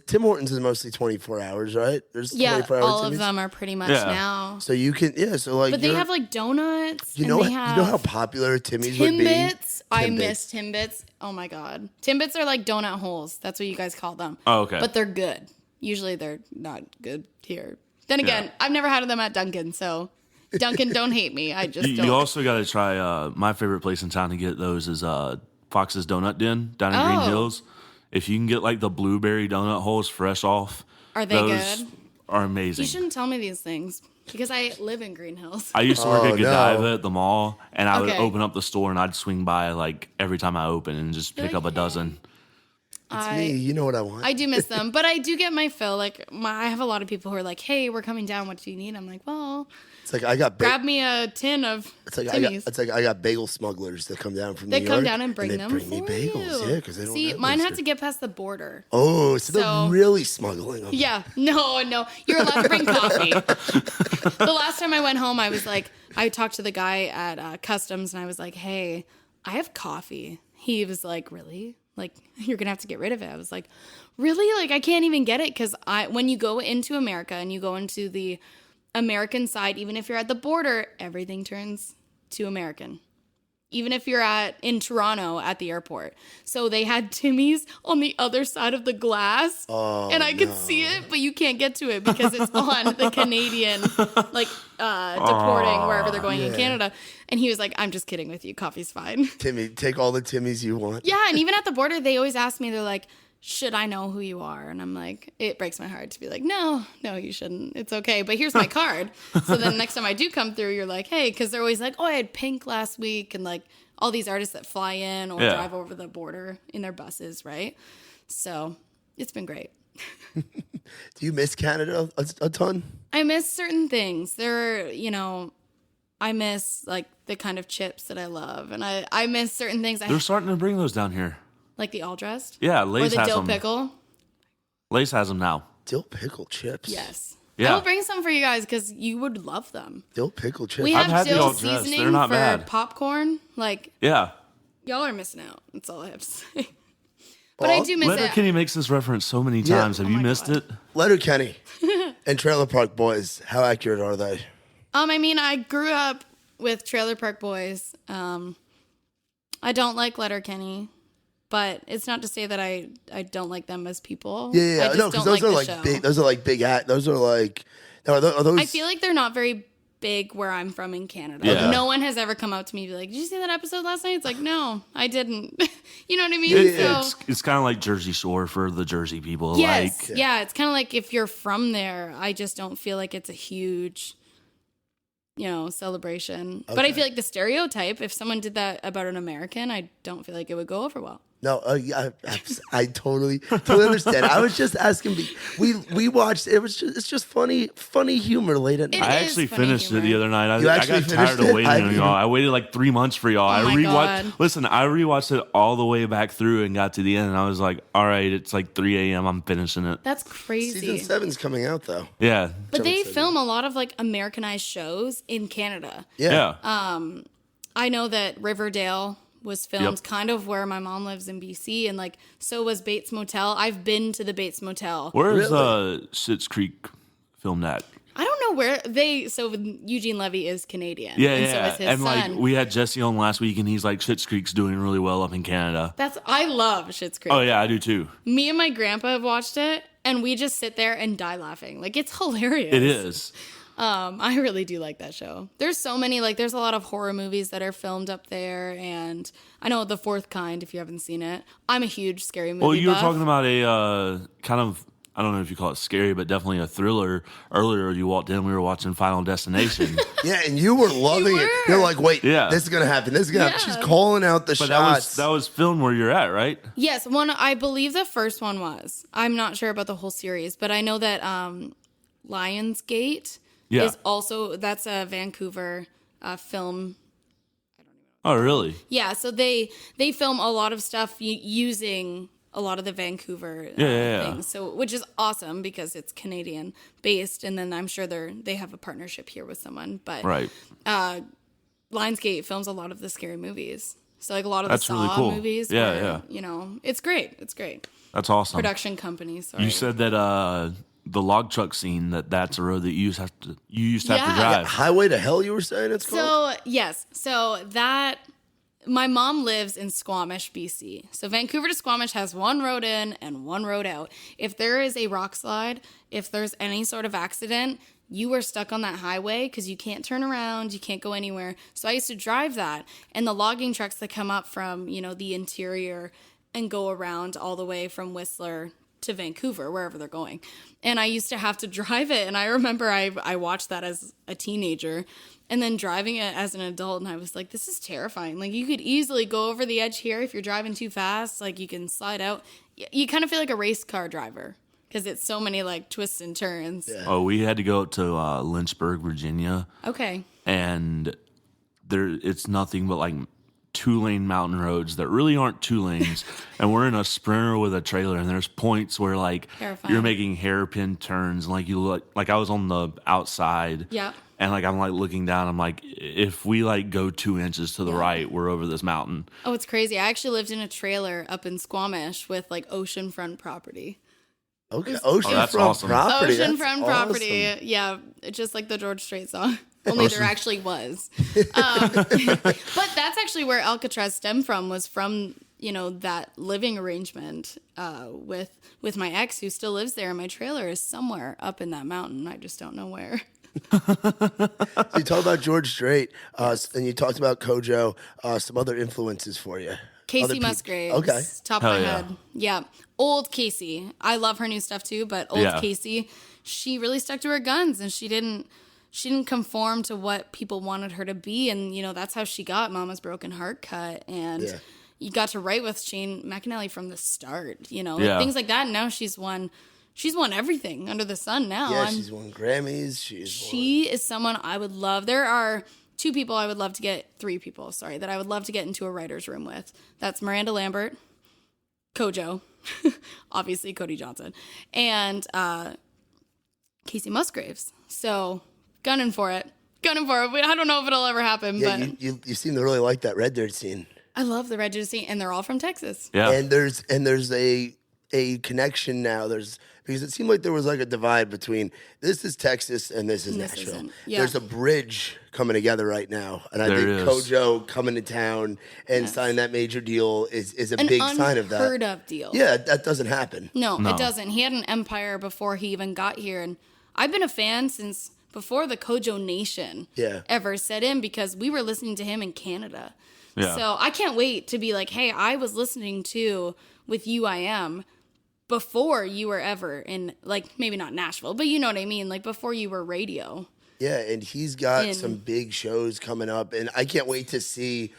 Tim Hortons is mostly 24 hours, right? There's Yeah, 24 hour all of Timmy's. them are pretty much Yeah. now. So you can, so like, But they you're- have like donuts. you and know, they you have know how popular Timmy's would be. Timbits. I Timbits. miss Timbits. Oh my God. Timbits are like donut holes. That's what you guys call them. Oh, okay. But they're good. Usually they're not good here. Then again, I've never had them at Dunkin', so Dunkin', don't hate me. I just don't. You also got to try. My favorite place in town to get those is Fox's Donut Den down in Green Oh. Hills. If you can get like the blueberry donut holes fresh off, Are they those good? are amazing. You shouldn't tell me these things because I live in Green Hills. I used to work Oh, at Godiva no. at the mall, and I would Okay. open up the store and I'd swing by like every time I open and just pick like, up a "Hey." dozen. Me, you know what I want. I do miss them, but I do get my fill. Like, I have a lot of people who are like, "Hey, we're coming down. What do you need?" I'm like, "Well, It's like I got grab me a tin of Timmy's." I got bagel smugglers that come down from They New come York, down and bring they them bring me for bagels, you. yeah, because they don't. See, have mine those had here. to get past the border. Oh, so they're So- really smuggling them. Yeah, no, you're allowed to bring coffee. The last time I went home, I was like, I talked to the guy at Customs, and I was like, "Hey, I have coffee." He was like, "Really? Like, you're gonna have to get rid of it." I was like, "Really? Like, I can't even get it because when you go into America and you go into the American side, even if you're at the border, everything turns to American." Even if you're in Toronto at the airport. So they had Timmy's on the other side of the glass. And I could see it, but you can't get to it because it's on the Canadian, like, deporting wherever they're going in Canada. And he was like, "I'm just kidding with you. Coffee's fine." Timmy, take all the Timmys you want. Yeah, and even at the border, they always ask me, they're like, "Should I know who you are?" And I'm like, it breaks my heart to be like, no, you shouldn't. It's okay. But here's my card. So then next time I do come through, you're like, "Hey," because they're always like, "Oh, I had Pink last week." And like all these artists that fly in or drive over the border in their buses, right? So it's been great. Do you miss Canada a ton? I miss certain things. I miss like the kind of chips that I love. And I miss certain things. They're starting to bring those down here. Like the all dressed? Yeah, Or Lay's the has dill them. pickle? Lay's has them now. Dill pickle chips. Yes. Yeah. I'll bring some for you guys because you would love them. Dill pickle chips. We I've have had the dill all dressed. seasoning They're not for bad. popcorn. Like, Yeah. y'all are missing out. That's all I have to say. But I do miss it. Letterkenny makes this reference so many times. Have Oh you my missed God. it? Letterkenny and Trailer Park Boys. How accurate are they? I mean, I grew up with Trailer Park Boys. I don't like Letterkenny, but it's not to say that I don't like them as people. Yeah. I just No, because don't those are the like show. big. Those are like big. Those are like. No, are those? I feel like they're not very big where I'm from in Canada. Yeah. No one has ever come up to me and be like, "Did you see that episode last night?" It's like, no, I didn't. You know what I mean? Yeah. So, It's kind of like Jersey Shore for the Jersey people. yes. Like, Yeah, it's kind of like if you're from there, I just don't feel like it's a huge, celebration. But I feel like the stereotype, if someone did that about an American, I don't feel like it would go over well. No, I totally understand. I was just asking. We watched. It's just funny humor late at night. I actually finished it the other night. You I actually got tired finished of waiting it? on y'all. I waited like 3 months for y'all. I my rewatched. God. Listen, I rewatched it all the way back through and got to the end, and I was like, all right, it's like 3 a.m. I'm finishing it. That's crazy. Season 7's coming out though. Yeah, But they film a lot of like Americanized shows in Canada. yeah. I know that Riverdale was filmed Yep. kind of where my mom lives in BC, and like so was Bates Motel. I've been to the Bates Motel. Where's Schitt's Creek filmed at? I don't know where so Eugene Levy is Canadian. Yeah, and yeah. so is his and son. like we had Jesse on last week, and he's like, Schitt's Creek's doing really well up in Canada. I love Schitt's Creek. Oh yeah, I do too. Me and my grandpa have watched it, and we just sit there and die laughing. Like, it's hilarious. It is. I really do like that show. There's so many, like, there's a lot of horror movies that are filmed up there, and I know The Fourth Kind, if you haven't seen it. I'm a huge scary movie Well, you buff. were talking about a kind of, I don't know if you call it scary, but definitely a thriller. Earlier, you walked in, we were watching Final Destination. Yeah, and you were loving it. were. You're like, wait, Yeah. this is gonna happen. This is gonna happen. Yeah. She's calling out the But shots. that was filmed where you're at, right? Yes, I believe the first one was. I'm not sure about the whole series, but I know that Lionsgate Yeah. is also, that's a Vancouver film. Oh, really? Yeah, so they film a lot of stuff using a lot of the Vancouver Yeah. things. So, which is awesome because it's Canadian based, and then I'm sure they have a partnership here with someone. But Right. Lionsgate films a lot of the scary movies. So like a lot of That's the really Saw cool. movies. Yeah, where, yeah. You know, it's great. It's great. That's awesome. Production company. Sorry. You said that the log truck scene, that's a road that you used to have to Yeah. drive. Highway to Hell, you were saying it's called? So, yes. So that, my mom lives in Squamish, BC. So Vancouver to Squamish has one road in and one road out. If there is a rock slide, if there's any sort of accident, you are stuck on that highway because you can't turn around, you can't go anywhere. So I used to drive that. And the logging trucks that come up from, the interior and go around all the way from Whistler to Vancouver, wherever they're going. And I used to have to drive it. And I remember I watched that as a teenager and then driving it as an adult. And I was like, this is terrifying. Like, you could easily go over the edge here if you're driving too fast. Like, you can slide out. You kind of feel like a race car driver because it's so many, like, twists and turns. Yeah. Oh, we had to go to Lynchburg, Virginia. Okay. And it's nothing but like 2-lane mountain roads that really aren't 2 lanes. And we're in a Sprinter with a trailer, and there's points where like Terrifying. you're making hairpin turns, and like you look like I was on the outside. Yeah. And like I'm like looking down, I'm like, if we like go 2 inches to the right, we're over this mountain. Oh, it's crazy. I actually lived in a trailer up in Squamish with, like, oceanfund property. Okay, that's oceanfront awesome. property. Oceanfront That's property. awesome. Yeah, it's just like the George Strait song. Only there actually was. But that's actually where Alcatraz stemmed from, was from, that living arrangement with my ex who still lives there. And my trailer is somewhere up in that mountain. I just don't know where. So you talked about George Strait, and you talked about Kojo. Some other influences for you. Other Casey people- Musgraves. Okay. Top of Hell my yeah. head. Yeah. Old Casey. I love her new stuff too, but old Yeah. Casey, she really stuck to her guns and she didn't conform to what people wanted her to be. And, that's how she got Mama's Broken Heart cut. And Yeah. you got to write with Shane McAnally from the start, Yeah. things like that. And now she's won everything under the sun now. Yeah, she's won Grammys. She is someone I would love. There are 3 people I would love to get that I would love to get into a writer's room with. That's Miranda Lambert, Kojo, obviously Cody Johnson, and Casey Musgraves. So gunning for it. I don't know if it'll ever happen, Yeah, but you seem to really like that Red Dirt scene. I love the Red Dirt scene, and they're all from Texas. Yeah. And there's a connection now. Because it seemed like there was like a divide between this is Texas and this is This Nashville. isn't. Yeah. There's a bridge coming together right now, and I There think is. Kojo coming to town and signing that major deal is a big sign of that. Unheard of deal. Yeah, that doesn't happen. No, No. it doesn't. He had an empire before he even got here, and I've been a fan since before the Kojo Nation ever set in because we were listening to him in Canada. Yeah. So I can't wait to be like, hey, I was listening to with UIM before you were ever in, like, maybe not Nashville, but you know what I mean, like before you were radio. Yeah, and he's got some big shows coming up, and I can't wait to see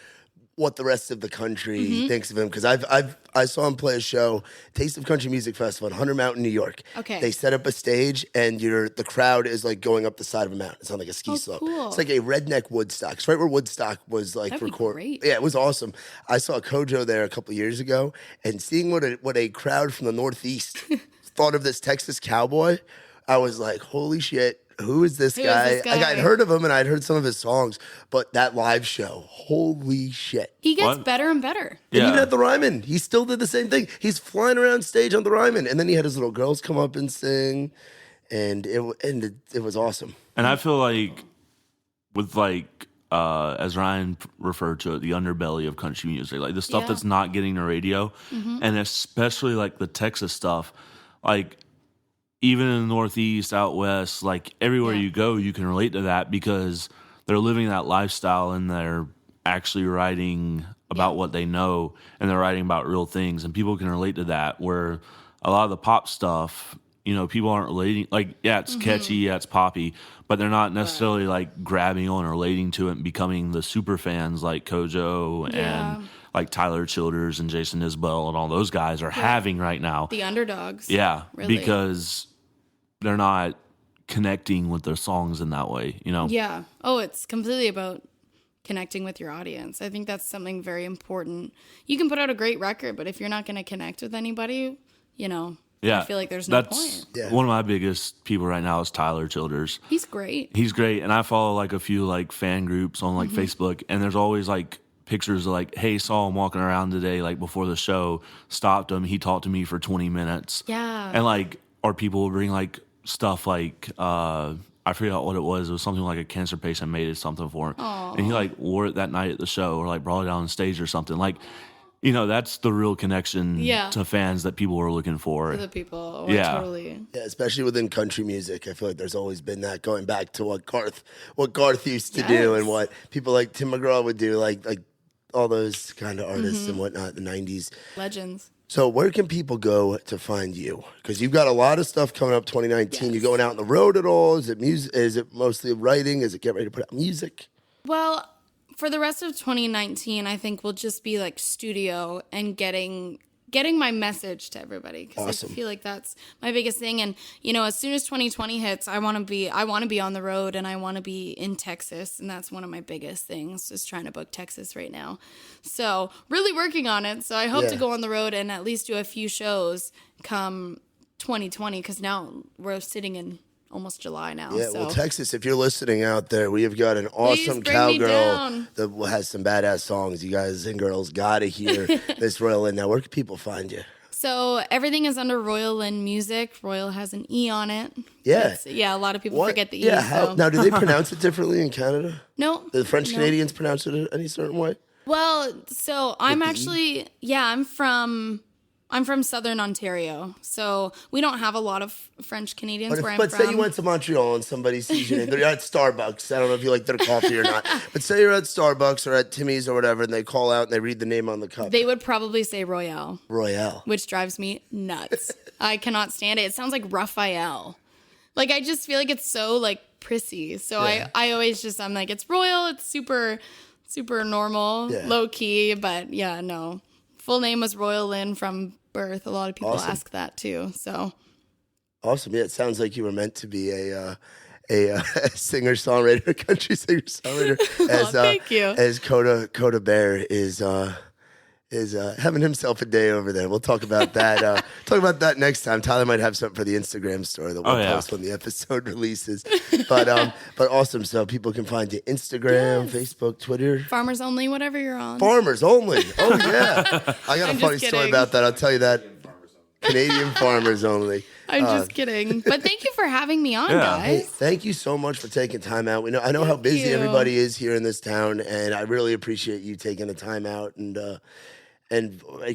what the rest of the country thinks of him, because I saw him play a show, Taste of Country Music Festival in Hunter Mountain, New York. Okay. They set up a stage, and the crowd is like going up the side of a mountain. It's on like a ski slope. Cool. It's like a redneck Woodstock. It's right where Woodstock was like That'd be recorded. great. Yeah, it was awesome. I saw Kojo there a couple of years ago, and seeing what a crowd from the Northeast thought of this Texas cowboy, I was like, holy shit. Who is this guy? Like, I'd heard of him and I'd heard some of his songs, but that live show, holy shit. He gets better and better. And even at the Ryman, he still did the same thing. He's flying around stage on the Ryman, and then he had his little girls come up and sing, and it was awesome. And I feel like with like, as Ryan referred to it, the underbelly of country music, like the stuff that's not getting the radio, and especially like the Texas stuff, like even in the Northeast, out West, like everywhere you go, you can relate to that because they're living that lifestyle and they're actually writing about what they know and they're writing about real things. And people can relate to that, where a lot of the pop stuff, you know, people aren't relating. Like, yeah, it's catchy, yeah, it's poppy, but they're not necessarily like grabbing on or relating to it and becoming the super fans like Kojo and like Tyler Childers and Jason Isbell and all those guys are having right now. The underdogs. Yeah, really. Because they're not connecting with their songs in that way, you know? Yeah. Oh, it's completely about connecting with your audience. I think that's something very important. You can put out a great record, but if you're not going to connect with anybody, you know, I feel like there's no point. Yeah. One of my biggest people right now is Tyler Childers. He's great. He's great. And I follow like a few like fan groups on like Facebook, and there's always like pictures of like, hey, saw him walking around today, like before the show, stopped him. He talked to me for 20 minutes. Yeah. And like, or people will bring like stuff like, I forgot what it was. It was something like a cancer patient made it something for him. Aww. And he like wore it that night at the show or like brought it out on stage or something. Like, you know, that's the real connection to fans that people are looking for. For the people. Totally. Yeah, especially within country music. I feel like there's always been that, going back to what Garth used to do and what people like Tim McGraw would do, like all those kind of artists and whatnot, the 90s. Legends. So where can people go to find you? Because you've got a lot of stuff coming up 2019. You going out on the road at all? Is it music? Is it mostly writing? Is it get ready to put out music? Well, for the rest of 2019, I think we'll just be like studio and getting my message to everybody, because I feel like that's my biggest thing. And you know, as soon as 2020 hits, I want to be on the road, and I want to be in Texas, and that's one of my biggest things, is trying to book Texas right now. So really working on it. So I hope to go on the road and at least do a few shows come 2020, because now we're sitting in almost July now. Yeah, well, Texas, if you're listening out there, we have got an awesome cowgirl that has some badass songs. You guys and girls got to hear this Royale Lynn. Now, where can people find you? So everything is under Royale Lynn Music. Royal has an E on it. Yeah. A lot of people forget the E. Yeah, now, do they pronounce it differently in Canada? No. Do the French Canadians pronounce it any certain way? Well, so I'm actually, I'm from Southern Ontario, so we don't have a lot of French Canadians where I'm from. But say you went to Montreal and somebody sees you, they're at Starbucks. I don't know if you like their coffee or not, but say you're at Starbucks or at Timmy's or whatever, and they call out and they read the name on the cup. They would probably say Royale. Royale. Which drives me nuts. I cannot stand it. It sounds like Raphael. Like, I just feel like it's so, like, prissy. So I always just, I'm like, it's Royal. It's super, super normal, low key, but no. Full name was Royale Lynn from birth. A lot of people ask that too. So awesome. Yeah, it sounds like you were meant to be a singer-songwriter, country singer-songwriter. As, thank you. As Coda Bear is having himself a day over there. We'll talk about that. Talk about that next time. Tyler might have something for the Instagram story that we'll post when the episode releases. But awesome. So people can find you Instagram, Facebook, Twitter. Farmers Only, whatever you're on. Farmers Only. Oh yeah. I got a funny story about that. I'll tell you that. Canadian Farmers Only. I'm just kidding. But thank you for having me on, guys. Hey, thank you so much for taking time out. I know how busy everybody is here in this town, and I really appreciate you taking the time out, and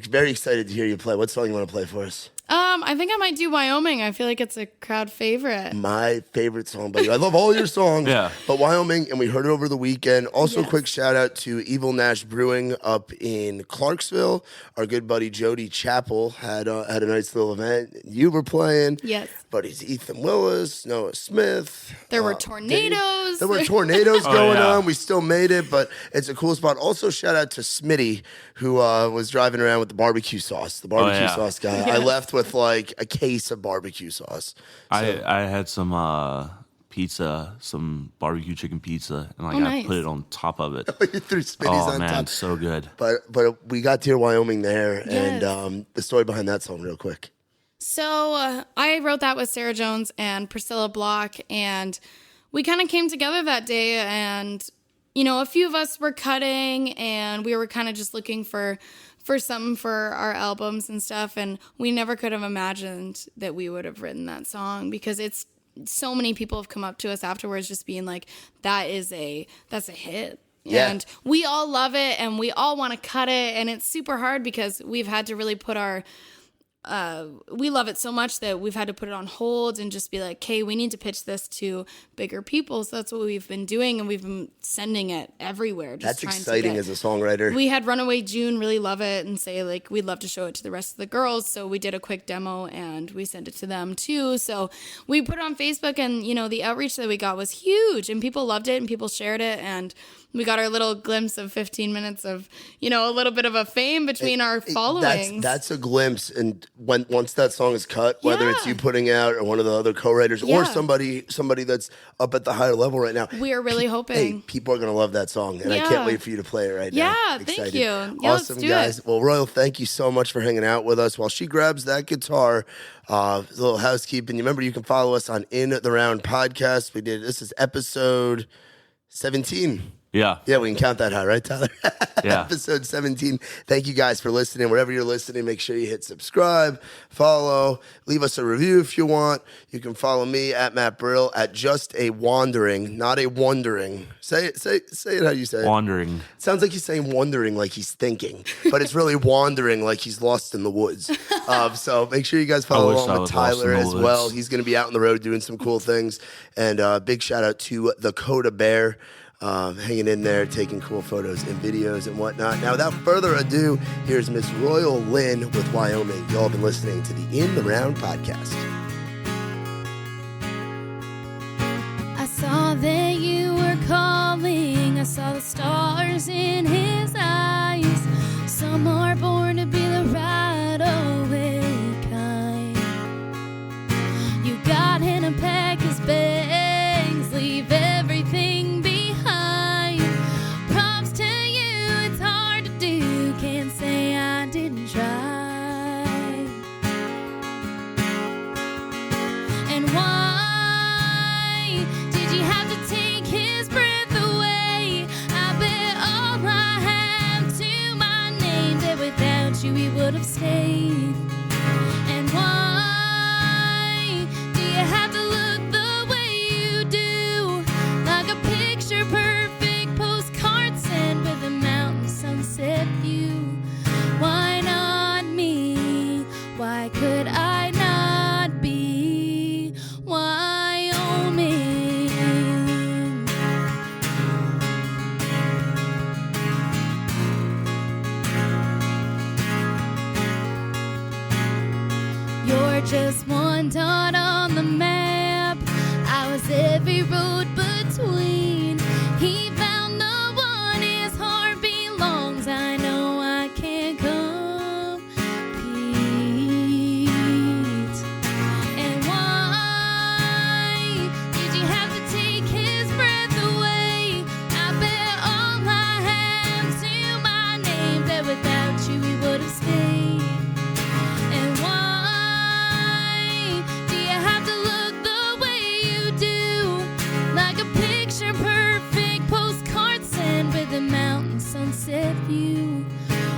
very excited to hear you play. What song you want to play for us? I think I might do Wyoming. I feel like it's a crowd favorite. My favorite song by you. I love all your songs, Yeah. but Wyoming, and we heard it over the weekend. Also, Yes. quick shout out to Evil Nash Brewing up in Clarksville. Our good buddy Jody Chappell had a nice little event. You were playing. Yes. Buddies Ethan Willis, Noah Smith. There were tornadoes. There were tornadoes Oh, going yeah. on. We still made it, but it's a cool spot. Also, shout out to Smitty, who was driving around with the barbecue sauce. The barbecue yeah. sauce guy. I left with like a case of barbecue sauce. I had some pizza, some barbecue chicken pizza, and like I nice. put it on top of it. You threw Smitty's Oh on man, top. so good. But we got to hear Wyoming there, Yes. and the story behind that song, real quick. So I wrote that with Sarah Jones and Priscilla Block, and we kind of came together that day. And a few of us were cutting, and we were kind of just looking for something for our albums and stuff. And we never could have imagined that we would have written that song, because it's so many people have come up to us afterwards, just being like, that's a hit. Yeah. And we all love it, and we all want to cut it, and it's super hard because we've had to really put our we love it so much that we've had to put it on hold and just be like, hey, we need to pitch this to bigger people. So that's what we've been doing, and we've been sending it everywhere. Just That's trying exciting to as a songwriter. We had Runaway June really love it and say, like, we'd love to show it to the rest of the girls. So we did a quick demo and we sent it to them too. So we put it on Facebook, and, the outreach that we got was huge, and people loved it and people shared it. And we got our little glimpse of 15 minutes of, a little bit of a fame between our followings. That's a glimpse, and once that song is cut, whether it's Yeah. you putting out or one of the other co-writers or Yeah. somebody that's up at the higher level right now. We are really Hey, hoping. people are gonna love that song, and I Yeah. can't wait for you to play it right now. Yeah, thank Excited. you. Yeah, let's Awesome, do guys. it. Well, Royal, thank you so much for hanging out with us. While she grabs that guitar, a little housekeeping. You remember you can follow us on In the Round Podcast. This is episode 17. Yeah. Yeah, we can count that high, right, Tyler? Yeah. Episode 17. Thank you guys for listening. Wherever you're listening, make sure you hit subscribe, follow, leave us a review if you want. You can follow me at Matt Brill at Just a Wandering, not a Wondering. Say it how you say it. Wandering. Sounds like he's saying wondering like he's thinking, but it's really wandering like he's lost in the woods. So make sure you guys follow wish I along with was lost Tyler in the as well. woods. He's going to be out on the road doing some cool things. And big shout out to the Coda Bear. Hanging in there, taking cool photos and videos and whatnot. Now, without further ado, here's Miss Royale Lynn with Wyoming. Y'all have been listening to the In the Round podcast. I saw that you were calling. I saw the stars in his eyes. Some are born to be the right away kind. You got him to pack his bags, leave everything behind. Props to you, it's hard to do. Can't say I didn't try. And why did you have to take his breath away? I bet all I have to my name, that without you he would have stayed. And why do you have to look the way you do? Like a picture perfect postcard sent with a mountain sunset view. Why not me? Why could I not be Wyoming? You're just one dot on the map. I was every road between. He found the one his heart belongs. I know I can't compete. And why did you have to take his breath away? I bet all I have to my name, that without you he would have stayed. And why do you have to look the way you do? Like a picture perfect postcard sent with a mountain sunset view.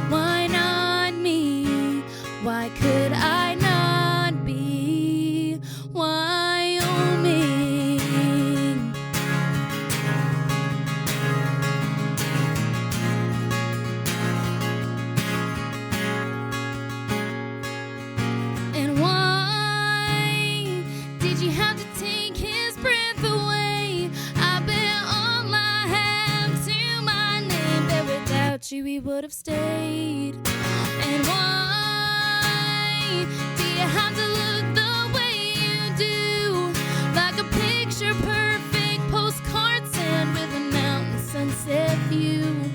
Why not me? Why could I not be Wyoming? And we would have stayed. And why do you have to look the way you do? Like a picture perfect postcard sent with a mountain sunset view.